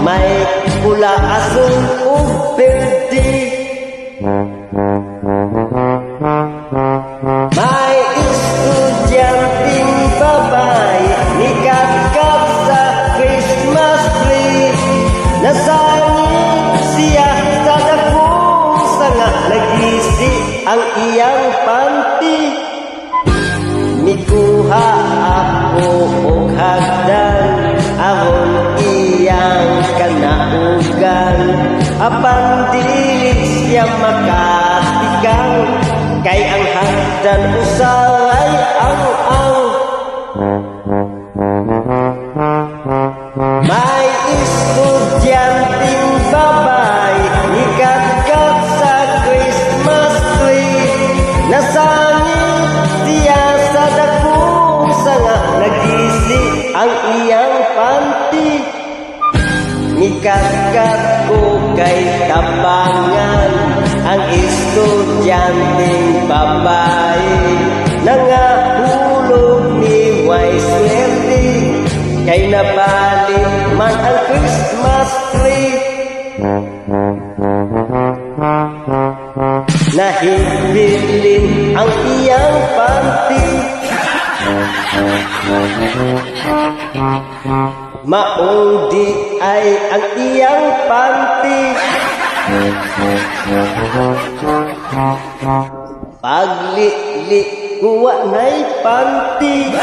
may pula asul ug berde. May estudyanteng babae nikatkat sa Christmas tree. Nasangit siya sa dakong sanga, nagisi ang iyang panty. Mikuha ako og hagdan aron iyang kanaugan. Apan dili siya makatigang, kay ang hagdan usahay ang may estudyanteng babae nikatkat sa Christmas tree. Nasangit siya sa dakong sanga, nagisi ang iyang panty. Nikatkat ko kay tabangan ang estudyanteng babae. Nangahulog ni way swerte, kay nabalik man ang Christmas tree. Nahibilin ang iyang panty. Maong di ay ang iyang panty. Pagli-li kuwa na'y panty.